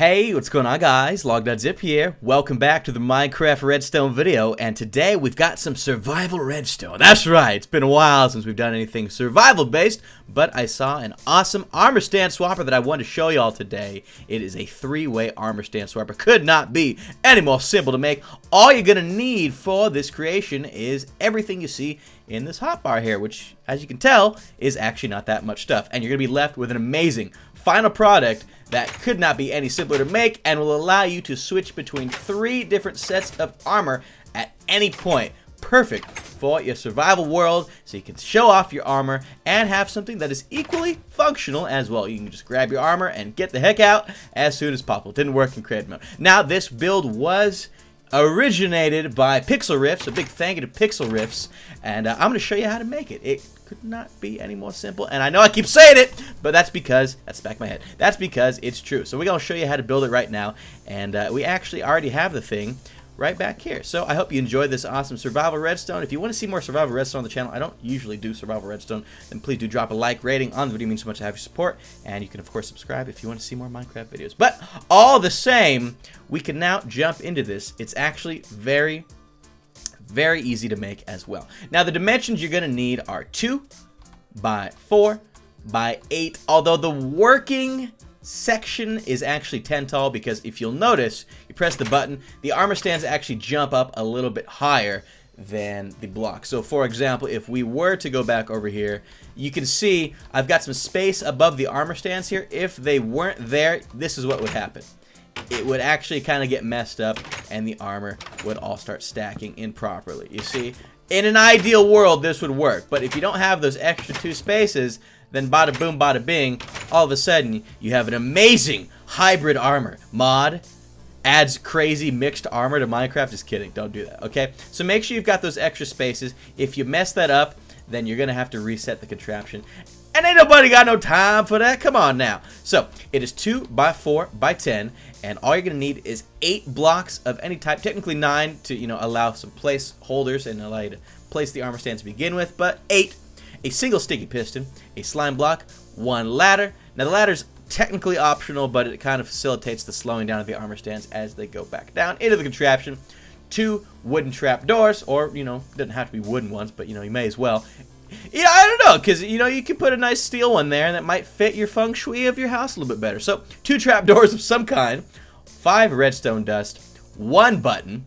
Hey, what's going on guys? Logdotzip here. Welcome back to the Minecraft Redstone video, and today we've got some survival redstone. That's right, it's been a while since we've done anything survival based, but I saw an awesome armor stand swapper that I wanted to show y'all today. It is a three-way armor stand swapper. Could not be any more simple to make. All you're gonna need for this creation is everything you see in this hotbar here, which, as you can tell, is actually not that much stuff, and you're gonna be left with an amazing final product that could not be any simpler to make and will allow you to switch between 3 different sets of armor at any point. Perfect for your survival world, so you can show off your armor and have something that is equally functional as well. You can just grab your armor and get the heck out as soon as possible. Didn't work in creative mode. Now, this build was originated by Pxlriffs. A big thank you to Pxlriffs, and I'm going to show you how to make it. It could not be any more simple, and I know I keep saying it, but that's because, that's the back of my head, that's because it's true. So we're going to show you how to build it right now, and we actually already have the thing right back here. So I hope you enjoyed this awesome survival redstone. If you want to see more survival redstone on the channel, I don't usually do survival redstone, then please do drop a like rating on the video. It means so much to have your support, and you can of course subscribe if you want to see more Minecraft videos. But all the same, we can now jump into this. It's actually very easy to make as well. Now the dimensions you're going to need are 2 by 4 by 8, although the working section is actually 10 tall, because if you'll notice, you press the button, the armor stands actually jump up a little bit higher than the block. So for example, if we were to go back over here, you can see I've got some space above the armor stands here. If they weren't there, this is what would happen. It would actually kind of get messed up and the armor would all start stacking improperly. You see, in an ideal world this would work, but if you don't have those extra 2 spaces, then bada boom bada bing, all of a sudden you have an amazing hybrid armor mod. Adds crazy mixed armor to Minecraft. Just kidding, don't do that, okay? So make sure you've got those extra spaces. If you mess that up, then you're gonna have to reset the contraption, and ain't nobody got no time for that. Come on now. So it is 2 by 4 by 10, and all you're gonna need is 8 blocks of any type, technically 9 to allow some placeholders and allow you to place the armor stand to begin with, but 8. A single sticky piston, a slime block, 1 ladder. Now the ladder's technically optional, but it kind of facilitates the slowing down of the armor stands as they go back down into the contraption. 2 wooden trap doors, or doesn't have to be wooden ones, but you may as well. I don't know, because you can put a nice steel one there, and that might fit your feng shui of your house a little bit better. So 2 trap doors of some kind, 5 redstone dust, 1 button,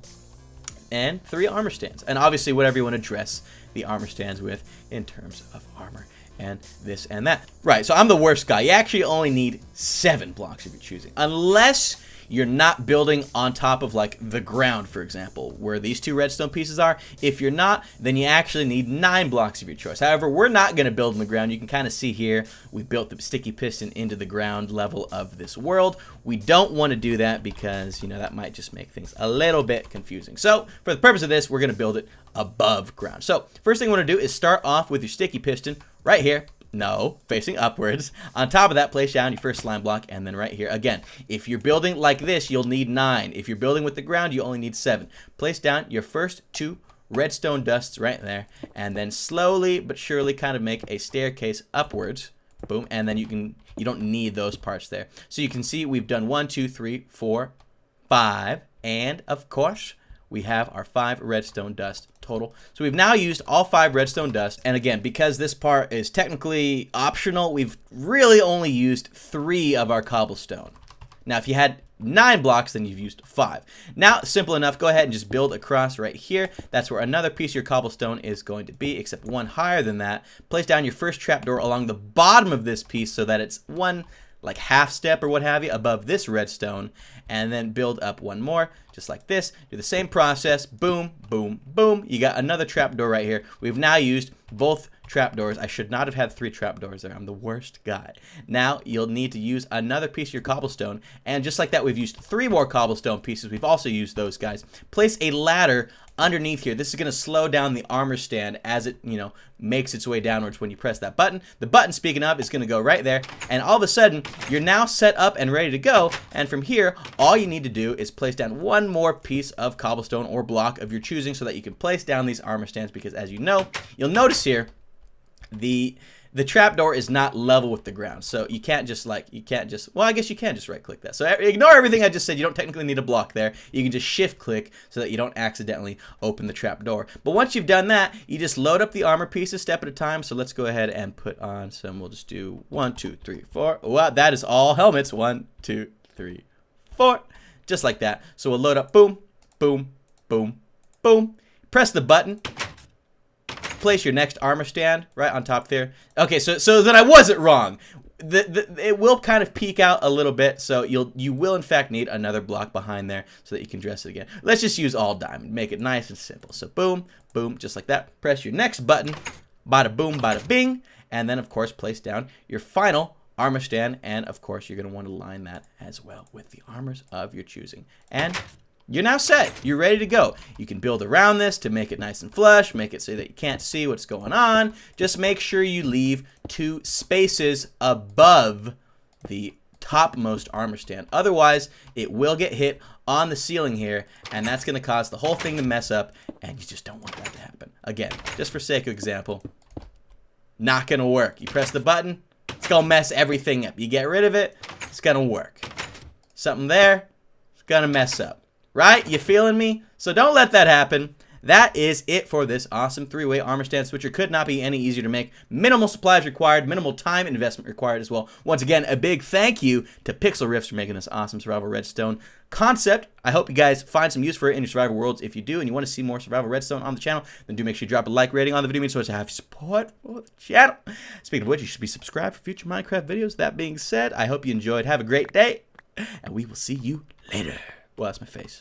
and 3 armor stands, and obviously whatever you want to dress the armor stands with in terms of armor and this and that. Right, so I'm the worst guy. You actually only need 7 blocks if you're choosing, unless you're not building on top of like the ground, for example, where these 2 redstone pieces are. If you're not, then you actually need 9 blocks of your choice. However, we're not going to build on the ground. You can kind of see here we built the sticky piston into the ground level of this world. We don't want to do that because that might just make things a little bit confusing. So for the purpose of this, we're going to build it above ground. So first thing we want to do is start off with your sticky piston right here. No, facing upwards. On top of that, place down your first slime block, and then right here, again, if you're building like this, you'll need 9. If you're building with the ground, you only need 7. Place down your first 2 redstone dusts right there, and then slowly but surely kind of make a staircase upwards. Boom, and then you don't need those parts there. So you can see we've done 1, 2, 3, 4, 5, and of course, we have our 5 redstone dust total. So we've now used all 5 redstone dust, and again, because this part is technically optional, we've really only used 3 of our cobblestone. Now if you had 9 blocks, then you've used 5. Now, simple enough, go ahead and just build across right here. That's where another piece of your cobblestone is going to be, except 1 higher than that. Place down your first trapdoor along the bottom of this piece so that it's 1 like half step or what have you above this redstone, and then build up 1 more just like this. Do the same process. Boom, boom, boom. You got another trapdoor right here. We've now used both trapdoors. I should not have had 3 trapdoors there. I'm the worst guy. Now you'll need to use another piece of your cobblestone, and just like that, we've used 3 more cobblestone pieces. We've also used those guys. Place a ladder underneath here. This is going to slow down the armor stand as it makes its way downwards when you press that button. The button, speaking of, is going to go right there, and all of a sudden you're now set up and ready to go. And from here, all you need to do is place down 1 more piece of cobblestone or block of your choosing so that you can place down these armor stands, because as you'll notice here, the the trapdoor is not level with the ground, so you can't just well, I guess you can just right click that. So ignore everything I just said. You don't technically need a block there. You can just shift click so that you don't accidentally open the trapdoor. But once you've done that, you just load up the armor pieces step at a time. So let's go ahead and put on some. We'll just do 1, 2, 3, 4. Wow, that is all helmets. 1, 2, 3, 4, just like that. So we'll load up. Boom, boom, boom, boom. Press the button. Place your next armor stand right on top there. Okay, so then I wasn't wrong. It will kind of peek out a little bit, so you will in fact need another block behind there so that you can dress it again. Let's just use all diamond, make it nice and simple. So boom, boom, just like that. Press your next button, bada boom, bada bing, and then of course place down your final armor stand, and of course you're gonna want to line that as well with the armors of your choosing. And you're now set. You're ready to go. You can build around this to make it nice and flush, make it so that you can't see what's going on. Just make sure you leave 2 spaces above the topmost armor stand. Otherwise, it will get hit on the ceiling here, and that's going to cause the whole thing to mess up, and you just don't want that to happen. Again, just for sake of example, not going to work. You press the button, it's going to mess everything up. You get rid of it, it's going to work. Something there, it's going to mess up. Right? You feeling me? So don't let that happen. That is it for this awesome 3-way armor stand switcher. Could not be any easier to make. Minimal supplies required, minimal time investment required as well. Once again, a big thank you to Pxlriffs for making this awesome survival redstone concept. I hope you guys find some use for it in your survival worlds. If you do and you want to see more survival redstone on the channel, then do make sure you drop a like rating on the video so as to have support for the channel. Speaking of which, you should be subscribed for future Minecraft videos. That being said, I hope you enjoyed. Have a great day, and we will see you later. Well, that's my face.